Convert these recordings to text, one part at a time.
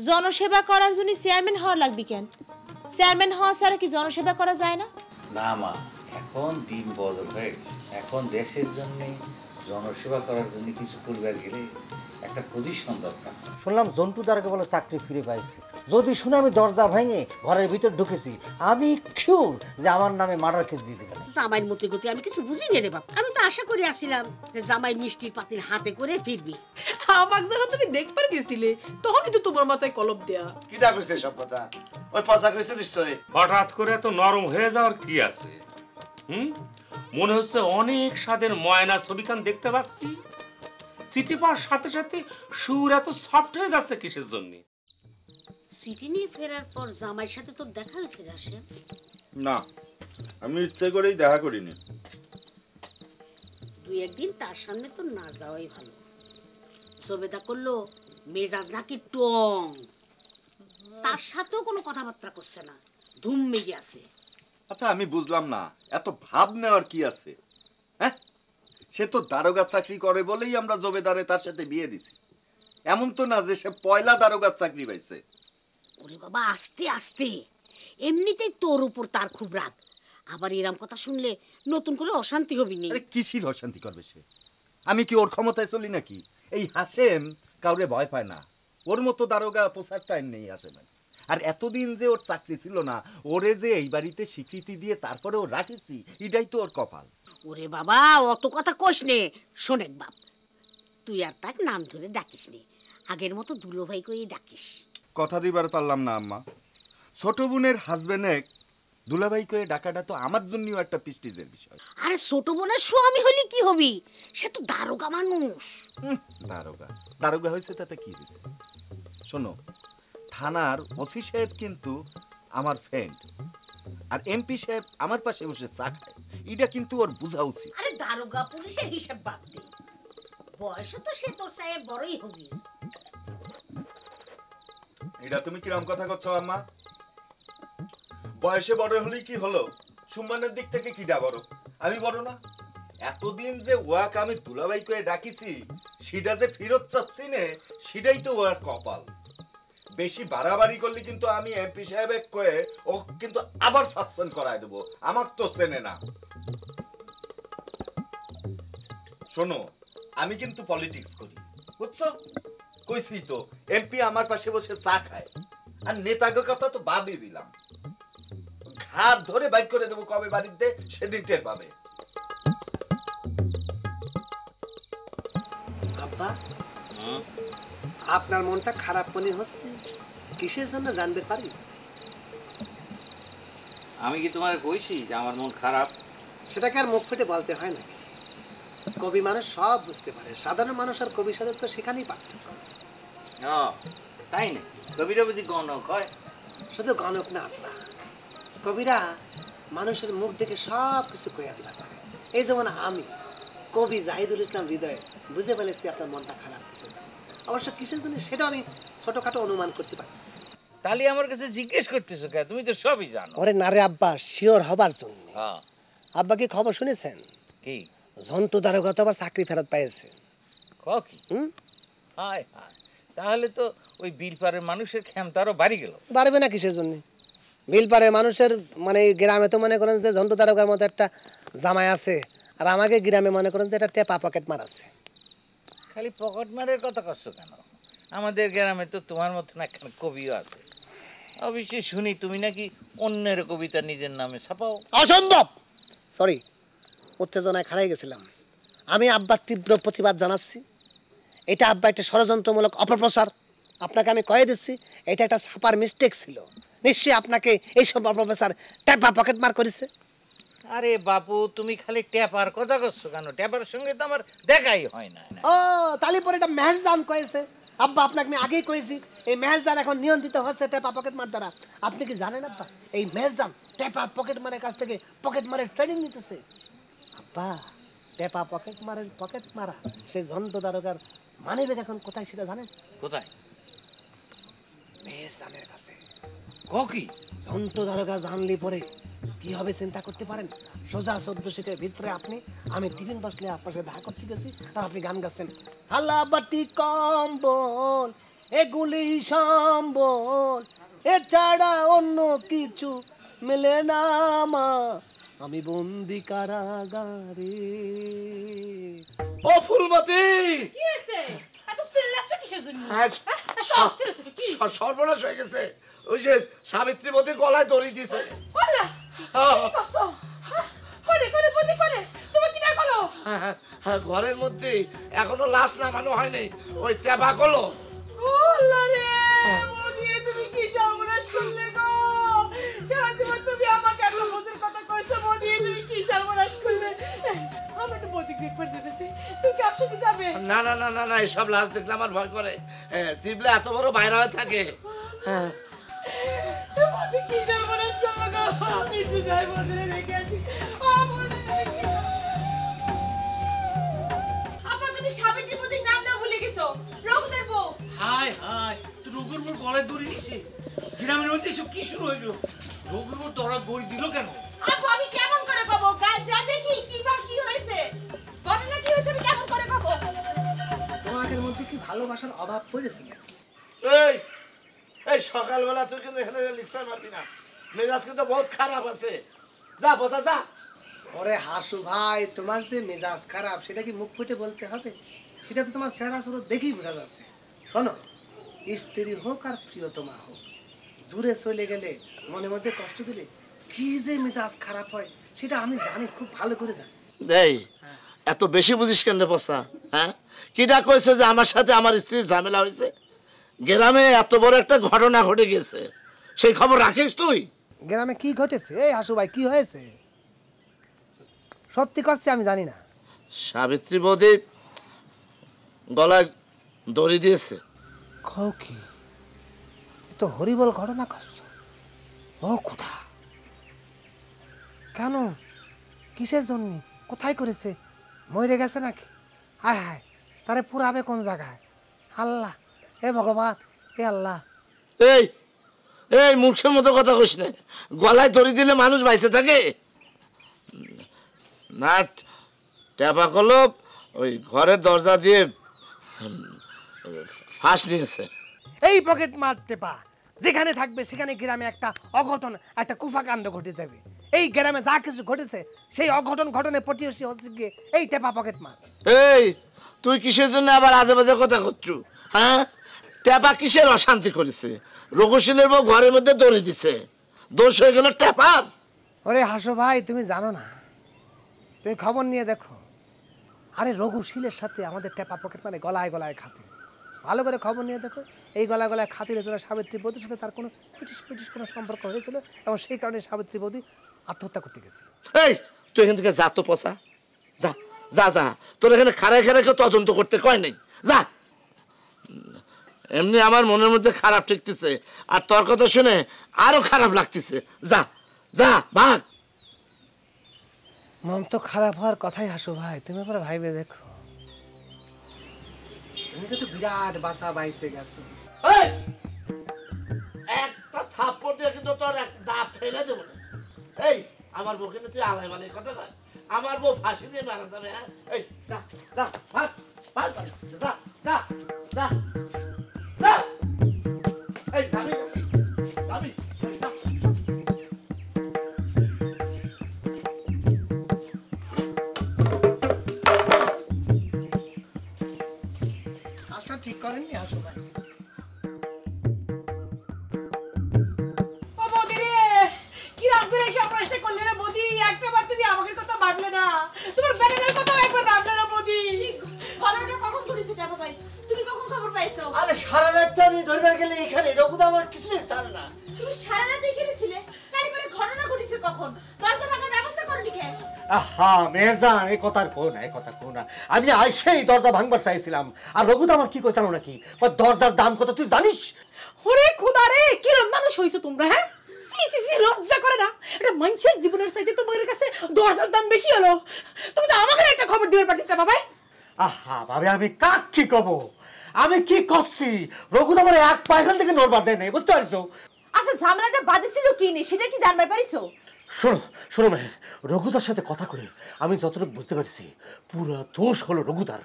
জনসেবা করার জন্য চেয়ারম্যান হওয়া লাগবে কেন? চেয়ারম্যান হওয়া ছাড়া কি জনসেবা করা যায় না? না মা, এখন দিন বদল হয়ে গেছে। এখন দেশের জন্য জনসেবা করার জন্য কিছু করবার গেলে একটা পজিশন দরকার। শুনলাম জন্টু দারকে বলে চাকরি ফিরে পাইছে। যদি শুনে আমি দরজা ভেঙে ঘরের ভিতর ঢুকেছি, আমি শিওর যে আমার নামে মার্ডার কেস দিয়ে দেবেন। জামাইয়ের মতে গতি আমি কিছু বুঝিনি রে বাপ। আমি তো আশা করে আসছিলাম যে জামাইয়ের মিষ্টির পাতিল হাতে করে ফিরবি। আমাক যখন তুমি দেখবার গেছিলে তখনই তো তোমার মাথায় কলম দেয়া। কি দা কইছে সব কথা? ওই পচা কইছে নিশ্চয়। হঠাৎ করে এত নরম হয়ে যাওয়ার কি আছে? মনে হচ্ছে অনেক স্বাদের ময়না ছবিখান দেখতে পাচ্ছি। সিটি পাওয়ার সাথে সাথে সুর এত সফট হয়ে যাচ্ছে কিসের জন্য? সিটি নিয়ে ফেরার পর জামাইয়ের সাথে তোর দেখা হয়েছে রাশেদ? না, আমি ইচ্ছে করেই দেখা করিনি। দুই একদিন তার সামনে তো না যাওয়াই ভালো। জবেদা করলো মেজাজ নাকি টং, তার সাথেও কোনো কথাবার্তা করছে না, ধুম মেগে আছে। আচ্ছা, আমি বুঝলাম না এত ভাব নেওয়ার কি আছে? হ্যাঁ, সে তো দারোগা চাকরি করে বলেই আমরা জবেদারে তার সাথে বিয়ে দিছি। এমন তো না যে সে পয়লা দারোগার চাকরি পাইছে। ওরে বাবা, আস্তে আস্তে। এমনিতেই তোর উপর তার খুব রাগ, আবার এরম কথা শুনলে নতুন করে অশান্তি হবি না। আরে কিসির অশান্তি করবে সে? আমি কি ওর ক্ষমতায় চলি নাকি? এই হাসেম কাউরে ভয় পায় না। ওর মতো দারোগা পোষার টাইম নেই হাসেমের। আর এতদিন যে ওর চাকরি ছিল না, ওরে যে এই বাড়িতে স্বীকৃতি দিয়ে তারপরে ও রাখেছি, এটাই তো ওর কপাল। ওরে বাবা, অত কথা কোস নে। শোনেক বাপ, তুই আর তাক নাম ধরে ডাকিস নে, আগের মতো দুলো ভাই কই ডাকিস। কথা দিবার পারলাম না আম্মা। ছোট বোনের হাজবেন্ডে দুলাভাই কয়ে ডাকাটা তো আমার জন্যও একটা প্রেস্টিজের বিষয়। আরে ছোট বোনের স্বামী হলি কি হবি? সে তো দারোগা মানুষ। দারোগা দারোগা হয়েছে তাতে কি হয়েছে? শোনো, থানার ওসি সাহেব কিন্তু আমার ফ্রেন্ড, আর এমপি সাহেব আমার পাশে বসে চা খায়। এটা কিন্তু ওর বোঝা উচিত। আরে দারোগা পুলিশের হিসাব বাদ দে, বয়স তো সে তোর সাহেব বড়ই হবি। এটা তুমি কিরম কথা করছো আম্মা? বয়সে বড় হলেই কি হলো? সম্মানের দিক থেকে কিডা বড়? আমি বড় না? এতদিন যে ওয়াক আমি দুলাভাই করে ডাকিছি, সেটা যে ফেরত চাচ্ছি না, সেটাই তো ওর কপাল। বেশি বাড়াবাড়ি করলে কিন্তু আমি এমপি সাহেব কয়ে ও কিন্তু আবার সাসপেন্ড করায় দেবো। আমাকে তো চেনে না। শোনো, আমি কিন্তু পলিটিক্স করি, বুঝছো? কইছি তো, এমপি আমার পাশে বসে চা খায়। আর নেতাকে কথা তো বাদই দিলাম, ঘাট ধরে বাইর করে দেবো কবে বাড়িতে, সেদিন টের পাবে। আব্বা, আপনার মনটা খারাপ মনে হচ্ছে, কিসের জন্য জানতে পারি? আমি কি তোমার কইছি যে আমার মন খারাপ? সেটাকে আর মুখ ফুটে বলতে হয় না। কবি মানুষ সব বুঝতে পারে, সাধারণ মানুষ আর কবির সাথে তো সেখানেই পার্থক্য। তাই না? কবিরা বুঝি গণক হয়? শুধু গণক না আব্বা, কবিরা মানুষের মুখ দেখে সব কিছু কইয়া দিতে পারে। এই যেমন আমি কবি জাহিদুল ইসলাম হৃদয়ে বুঝে ফেলেছি আপনার মনটা খারাপ কিসের জন্য। অবশ্য কিসের জন্য সেটা আমি ছোটখাটো অনুমান করতে পারতেছি। তাহলে আমার কাছে জিজ্ঞেস করতেছো কেন? তুমি তো সবই জানো। ওরে না রে আব্বা, শিওর হবার জন্য। আব্বা কি খবর শুনেছেন? কি? ঝন্টু দারোগা তো আবার চাকরি ফেরত পাইছে। কি? হায় হায়, তাহলে তো ওই বিলপাড়ের মানুষের ক্ষমতা আরো বাড়ি গেল। বাড়বে না কিসের জন্য? বিলপাড়ে মানুষের মানে গ্রামে তো মনে করেন যে ঝন্টু দারোগার মতো একটা জামাই আছে, আর আমাকে গ্রামে মনে করেন যে একটা টেপা পকেট মার আছে। খালি পকেট মারের কথা করছো কেন? আমাদের গ্রামে তো তোমার মতো না একখানা কবিও আছে। অবশ্যই শুনি তুমি নাকি অন্যের কবিতা নিজের নামে ছাপাও। অসম্ভব! সরি, উত্তেজনায় খাড়াই গেছিলাম। আমি আব্বার তীব্র প্রতিবাদ জানাচ্ছি। এটা আব্বা একটা ষড়যন্ত্রমূলক অপপ্রচার। আপনাকে আমি কয়ে দিচ্ছি, এটা একটা ছাপার মিস্টেক ছিল। নিশ্চয়ই আপনাকে এইসব অপপ্রচার টেপা পকেট মার করেছে। আরে বাপু, তুমি খালি ট্যাপার কথা করছো কেন? ট্যাপার সঙ্গে তো আমার দেখাই হয় না। ও তালি পরে এটা মেহেরজান কয়েছে। আব্বা আপনাকে আমি আগেই কয়েছি, এই মেহেরজান এখন নিয়ন্ত্রিত হচ্ছে টেপা পকেট মার দ্বারা। আপনি কি জানেন আব্বা, এই মেহেরজান টেপা পকেট মারের কাছ থেকে পকেট মারের ট্রেনিং নিতেছে। আব্বা, টেপা পকেট মারা সেই ঝন্টু দারোগার মানিব্যাগ এখন কোথায় সেটা জানেন? কোথায়? মেহেরজানের কাছে। কি? ঝন্টু দারোগা জানলি পরে কি হবে চিন্তা করতে পারেন? সোজা 14 শীতের ভিতরে আমি টিফিন বসলে আপনার সাথে দেখা করতে গেছি, আর আপনি গান গাচ্ছেন, হাল্লা বাটি কম্বল এগুলি সম্বল, এছাড়া অন্য কিছু মেলে না মা, আমি বন্দি কারাগারে। ও ফুলমতি, কি হয়েছে? এত চিল্লাচ্ছ কিসের জন্য? সর্বনাশ হয়ে গেছে। ওই যে সাবিত্রী বতী গলায় দড়ি দিছে। ঘরের মধ্যে এখনো লাশ নামানো হয়নি, ওই টেপা করলো। না না না না না, এসব লাশ দেখলে আমার ভয় করে। জিবলে এত বড় বাইরে হয়ে থাকে। হায় হায়, তুই রঘুর মোর গলায় দড়ি নিছে। গ্রামের মধ্যে এসব কি শুরু হইলো? রঘুর মোর দড়া দড়ি দিল কেন? আমি কেমন করে কব? যা দেখি কি বা কি হয়েছে, ঘটনা কি হয়েছে আমি কেমন করে কব? তোমাদের মধ্যে কি ভালোবাসার অভাব পড়েছে? এই এই সকালবেলা তুই কিন্তু এখানে লিখতে পারবি না, মেজাজ কিন্তু বহুত খারাপ আছে। যা বসা যা। ওরে হাসু ভাই, তোমার যে মেজাজ খারাপ সেটা কি মুখ ফুটে বলতে হবে? সেটা তো তোমার চেহারা চুরো দেখেই বোঝা যাচ্ছে। শোনো, স্ত্রী হোক আর প্রিয়তমা হোক, দূরে চলে গেলে মনের মধ্যে কষ্ট দিলে কি যে মেজাজ খারাপ হয় সেটা আমি জানি, খুব ভালো করে জানি। এই এত বেশি বুঝিস কেন রে বসা? হ্যাঁ, কিটা কইছে যে আমার সাথে আমার স্ত্রীর ঝামেলা হয়েছে? গ্রামে এত বড় একটা ঘটনা ঘটে গেছে, সেই খবর রাখিস তুই? গ্রামে কি ঘটেছে? এই হাসু ভাই, কি হয়েছে? সত্যি কথা আমি জানি না। সাবিত্রী বৌদি গলায় দড়ি দিয়েছে। খাও কি? তো হরিবল ঘটনা করছ। ও কোথা, কেন, কিসের জন্য, কোথায় করেছে? মরে গেছে নাকি? হায় হায়, তারে পুরাবে কোন জায়গায়? আল্লাহ, এ ভগবান, এ আল্লাহ। এই এই মূর্খের মতো কথা কইস না। গলায় দড়ি দিলে মানুষ বাইসে থাকে না। টেপা করলো ওই ঘরের দরজা দিয়ে ফাঁস নিয়েছে। এই পকেট মারতে পা যেখানে থাকবে সেখানে গ্রামে একটা অঘটন, একটা কুফাকাণ্ড ঘটে যাবে। এই গ্রামে যা কিছু ঘটেছে সেই অঘটন ঘটনে প্রতিবেশী হচ্ছে গিয়ে এই টেপা পকেট মার। এই তুই কিসের জন্য আবার আজে বাজে কথা করছু? হ্যাঁ, টেপা কিসের অশান্তি করেছে? রঘুশীলের বউ ঘরের মধ্যে দড়ি দিছে, দোষ হয়ে গেল টেপার। ওরে হাসো ভাই, তুমি জানো না, তুমি খবর নিয়ে দেখো। আরে রঘুশীলের সাথে আমাদের টেপা পকেট মানে গলায় গলায় খাতি। ভালো করে খবর নিয়ে দেখো, এই গলায় গলায় খাতির জন্য সাবিত্রী বৌদির সাথে তার কোনো পিটিস কোনো সম্পর্ক হয়েছিল, এবং সেই কারণে সাবিত্রী বৌদি আত্মহত্যা করতে গেছিল। এই তুই এখান থেকে যা তো পচা, যা যা যা, তোর এখানে খাড়ায় খাড়ায় কেউ তদন্ত করতে কয় নাই, যা। এমনি আমার মনের মধ্যে খারাপ ঠেকতেছে, আর তোর কথা শুনে আরো খারাপ লাগতেছে। যা যা, ভাগ। মন তো খারাপ হওয়ার কথাই হাসো ভাই, তুমি এবার ভাইবে দেখো, তুমি কিন্তু বিরাট বাসা বাইসে গেছো। একটা থাপ্পড় দিয়ে কিন্তু তোর এক দাঁত ফেলে দেবো না। এই আমার বউ কিন্তু তুই আলাই মালাই কথা কয়, আমার বউ ফাঁসি দিয়ে মারা যাবে। হ্যাঁ, এই যা যা, ভাগ ভাগ, যা যা যা যা। এই যাবি নাকি? যাবি? যা। কাজটা ঠিক করেননি হাসো ভাই। আরে সারা রাত আমি ধরবার গেলে এখানে রঘুদা আমার কিছু জানে না। তুমি সারা রাত এখানে ছিলে, তারপরে ঘটনা ঘটেছে কখন? দরজা ভাঙার ব্যবস্থা করনি কেন? আহা মেরজান, এই কথার কো না, এই কথা কো না। আমি আইসেই দরজা ভাঙবার চাইছিলাম, আর রঘুদা আমার কি কইছিল নাকি, দরজার দাম কত তুই জানিস? ওরে খোদা রে, কিরম মানুষ হইছো তোমরা? হ্যাঁ, সি সি সি, লজ্জা করে না? এটা মানুষের জীবনের চাইতে তোমাদের কাছে দরজার দাম বেশি হলো। তুমি তো আমাকে একটা খবর দিবার পারতে বাবাই। আহা ভাবে, আমি কাক কি কব? আমি কি করছি? রঘুদা আমার এক পায়খান থেকে নড়বার দেয় নাই, বুঝতে পারছো? আচ্ছা, ঝামেলাটা বাঁধেছিল কি নি সেটা কি জানবার পারিছো? শোনো শোনো মেহের, রঘুদার সাথে কথা কয়ে আমি যতটুকু বুঝতে পারছি পুরো দোষ হলো রঘুদার।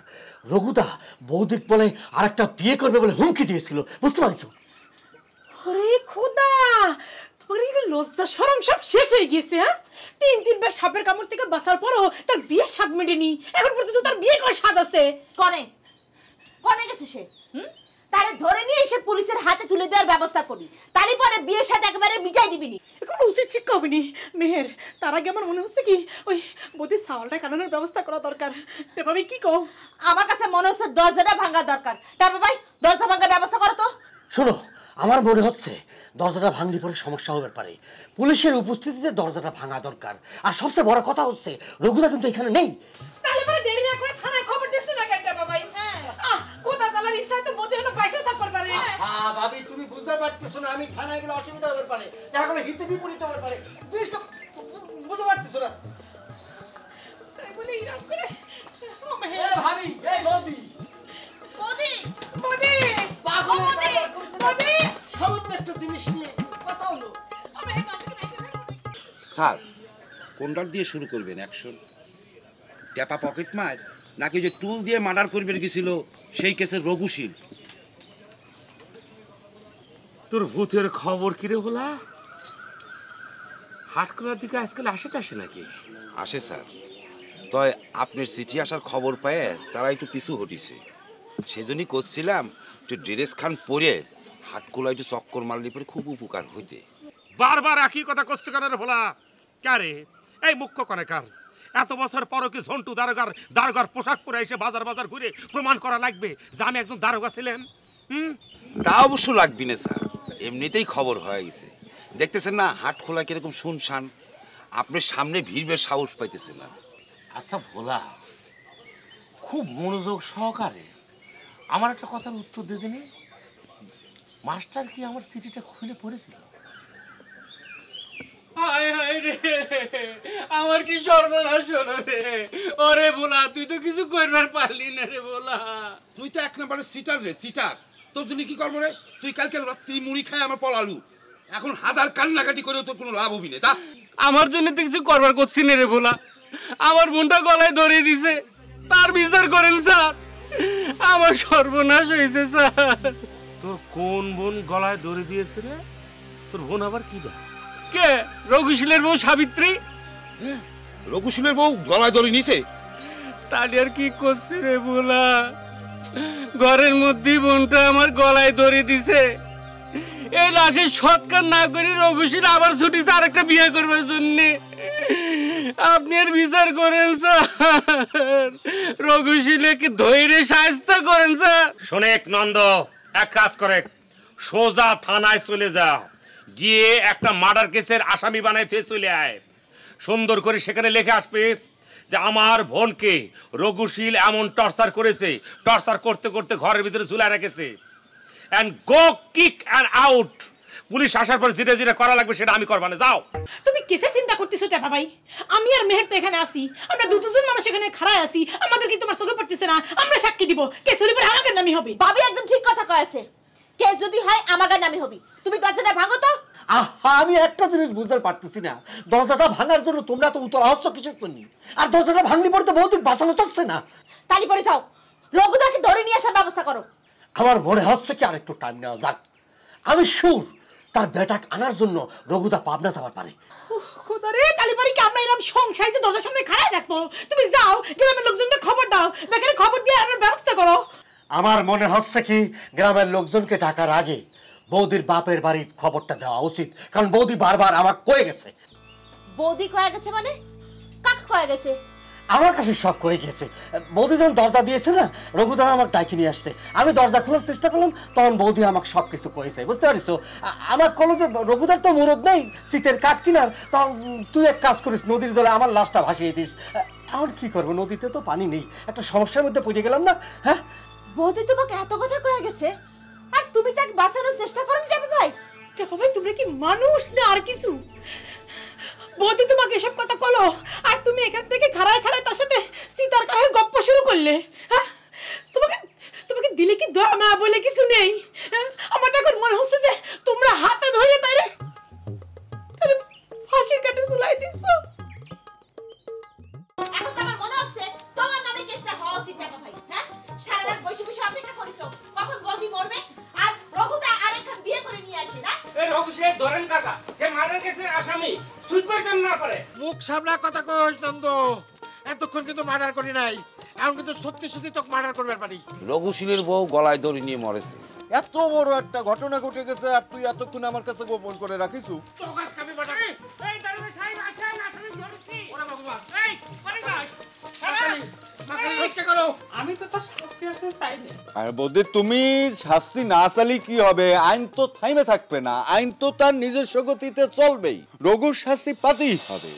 রঘুদা বৌদিক বলে আর একটা বিয়ে করবে বলে হুমকি দিয়েছিল, বুঝতে পারছো? ওরে খোদা, তোমার লজ্জা শরম সব শেষ হয়ে গেছে। হ্যাঁ, তিনবার সাপের কামড় থেকে বাঁচার পরও তার বিয়ের স্বাদ মেটেনি। এখন পর্যন্ত তার বিয়ে করার স্বাদ আছে? কনে গেছে সে? তারে ধরে নিয়ে এসে পুলিশের হাতে তুলে দেওয়ার ব্যবস্থা করি, তারই পরে বিয়ের সাথে একেবারে মিটাই দিবিনি। এখন উচিত শিক্ষা হবিনি মেহের। তার আগে আমার মনে হচ্ছে কি ওই বৌদির সাওয়ালটা কাটানোর ব্যবস্থা করা দরকার। ভাবি কি কও? আমার কাছে মনে হচ্ছে দরজাটা ভাঙা দরকার। টাপা ভাই দরজা ভাঙার ব্যবস্থা করো তো। শোনো, আমার মনে হচ্ছে দরজাটা ভাঙলে পরে সমস্যা হতে পারে, পুলিশের উপস্থিতিতে দরজাটা ভাঙা দরকার। আর সবচেয়ে বড় কথা হচ্ছে রঘুদা কিন্তু এখানে নেই। তাহলে পরে দেরি না করে থানায় খবর দিছ না কেন টাপা ভাই? কোথা তালার ইচ্ছা তো বৌদি হলো পয়সাও থাকতে পারে। হ্যাঁ ভাবি, তুমি বুঝতে পারতেছো না আমি থানায় গেলে অসুবিধা হতে পারে, দেখা গেলে হিতে বিপরীত হতে পারে, জিনিসটা বুঝতে পারতেছো না? তাই বলে ইরাম করে ভাবি, এই বৌদি বৌদি বৌদি বৌদি সামান্য একটা জিনিস নিয়ে কথা হলো। স্যার, কোনটার দিয়ে শুরু করবেন অ্যাকশন? ট্যাপা পকেট মার নাকি যে টুল দিয়ে মার্ডার করবেন গেছিল সেই কেসের রঘুশীল? তোর ভূতের খবর কিরে হলা? হাটকলার দিকে আজকাল আসে টাসে নাকি? আসে স্যার, তয় আপনার চিঠি আসার খবর পেয়ে তারা একটু পিছু হটিছে। সেজন্যই করছিলাম একটু ড্রেস খান পরে হাটকোলা একটু চক্কর মারলে পরে খুব উপকার হইতে। বারবার একই কথা করতে কেন রে ভোলা? কারে এই মুখ্য করে কার? এত বছর পরও কি ঝন্টু দারোগার পোশাক পরে এসে বাজার বাজার ঘুরে প্রমাণ করা লাগবে যে আমি একজন দারোগা ছিলেন? তা অবশ্য লাগবি না স্যার, এমনিতেই খবর হয়ে গেছে। দেখতেছেন না হাট খোলা কিরকম শুনশান, আপনার সামনে ভিড় বের সাহস পাইতেছে না। আচ্ছা ভোলা, খুব মনোযোগ সহকারে আমার একটা কথার উত্তর দিয়ে দিনে, মাস্টার কি আমার চিঠিটা খুলে পড়েছিল? হায় হায় রে, আমার কি সর্বনাশ হলো রে। ওরে ভোলা, তুই তো কিছু করবার পারলি না রে ভোলা। তুই তো এক নম্বরের সিটার রে, সিটার। তোর জন্য কি করবো রে? তুই কালকে রাত্রি মুড়ি খায় আমার পলালু, এখন হাজার কান্নাকাটি করেও তোর কোনো লাভ হবি না। তা আমার জন্য তো কিছু করবার করছি না রে ভোলা। আমার বোনটা গলায় ধরে দিছে, তার বিচার করেন স্যার। আমার সর্বনাশ হয়েছে স্যার। তোর কোন বোন গলায় ধরে দিয়েছে রে? তোর বোন আবার কি দা? কে? রঘুশীলের বউ সাবিত্রী। রঘুশীলের বউ গলায় ধরে নিছে? তাহলে আর কি করছে রে ভোলা? ঘরের মধ্যে বোনটা আমার গলায় ধরে দিছে। এই লাশের সৎকার না করে রঘুশীল আবার ছুটিছে আরেকটা বিয়ে করবার জন্য। আপনি আর বিচার করেন স্যার, রঘুশীলকে ধৈর্য শাস্তি করেন স্যার। শোনেক নন্দ, এক কাজ করে সোজা থানায় চলে যা, গিয়ে একটা মার্ডার কেসের আসামি বানাইতে চলে আয়। সুন্দর করে সেখানে লিখে আসবে যে আমার বোনকে রঘুশীল এমন টর্চার করেছে, টর্চার করতে করতে ঘরের ভিতরে ঝুলায় রেখেছে। and go kick and out. Police আসার পর যেটা যেটা করা লাগবে সেটা আমি করব না। যাও। তুমি কিসের চিন্তা করতেছো টাপা ভাই? আমি আর মেহের তো এখানে আছি, আমরা দুজন মানুষ এখানে খাড়ায় আছি। আমাদের কি তোমার চোখে পড়তেছে না? আমরা সাক্ষী দিব, কেস হলে পরে আমাদের নামই হবে। ভাবি একদম ঠিক কথা কয়েছে, কেস যদি হয় আমাদের নামই হবে। তুমি দরজাটা ভাঙো তো। আমি একটা জিনিস বুঝতে পারতেছি না, দরজাটা ভাঙার জন্য তোমরা তো উতলা হচ্ছ কিসের জন্য? আর দরজাটা ভাঙলি পরে তো বহুত বাঁচানো যাচ্ছে না। তালি পরে যাও, রঘুদাকে ধরে নিয়ে আসার ব্যবস্থা করো। আমার মনে হচ্ছে কি আর একটু টাইম নেওয়া যাক। আমি শিওর তার বেটাকে আনার জন্য রঘুদা পাবনা যাওয়ার পারে। খোদা রে, তালি পরে কি আমরা এরকম সংসারে দরজার সামনে খাড়ায় থাকবো? তুমি যাও, গ্রামের লোকজনকে খবর দাও, বেকারে খবর দিয়ে আনার ব্যবস্থা করো। আমার মনে হচ্ছে কি গ্রামের লোকজনকে ডাকার আগে বৌদির বাপের বাড়ির খবরটা দেওয়া উচিত, কারণ বৌদি বারবার আমাকে কয়ে গেছে। বৌদি কয়ে গেছে মানে? কাকে কয়ে গেছে? আমার কাছে সব কয়ে গেছে। বৌদি যখন দরজা দিয়েছে না, রঘুদা আমাকে ডাকি নিয়ে আসছে। আমি দরজা খোলার চেষ্টা করলাম, তখন বৌদি আমাকে সব কিছু কয়েছে, বুঝতে পারিস? আমাকে কলো যে রঘুদার তো মুরদ নেই, শীতের কাঠ কিনার, তখন তুই এক কাজ করিস, নদীর জলে আমার লাশটা ভাসিয়ে দিস। এখন কি করবো, নদীতে তো পানি নেই, একটা সমস্যার মধ্যে পড়ে গেলাম না। হ্যাঁ, বৌদি তোমাকে এত কথা কয়ে গেছে আর তুমি তাকে বাঁচানোর চেষ্টা করো যাবে ভাই? টাপা ভাই, তোমরা কি মানুষ না আর কিছু? বৌদি তোমাকে এসব কথা কলো আর তুমি এখান থেকে খাড়ায় খাড়ায় তার সাথে সীতার কারের গপ্প শুরু করলে। হ্যাঁ, তোমাকে দিলে কি দয়া মায়া বলে কিছু নেই? আমার এখন মনে হচ্ছে যে তোমরা হাতে ধরে তাইরে ফাঁসির কাটে ঝুলাই জানি সুইপার কেন না পারে। মুখ সামলা কথা কইস নন্দ, এতক্ষণ কিন্তু মার্ডার করি নাই, এখন কিন্তু সত্যি সত্যি তোকে মার্ডার করবার পারি। রঘুশীলের বউ গলায় দড়ি নিয়ে মরেছে। এত বড় একটা ঘটনা ঘটে গেছে আর তুই এতক্ষণ আমার কাছে গোপন করে রাখিসু? তোকে আজকে আমি মার্ডার এই দারোগা সাহেব আসেন, আসামি ধরছি। ওরে ভগবান, এই পানি দাও। মাখালি চেষ্টা করো। আমি তো তার শাস্তি আসতে চাই না। আর বৌদি তুমি শাস্তি না চালি কি হবে? আইন তো থাইমে থাকবে না, আইন তো তার নিজস্ব গতিতে চলবেই। রঘুর শাস্তি পাতেই হবে।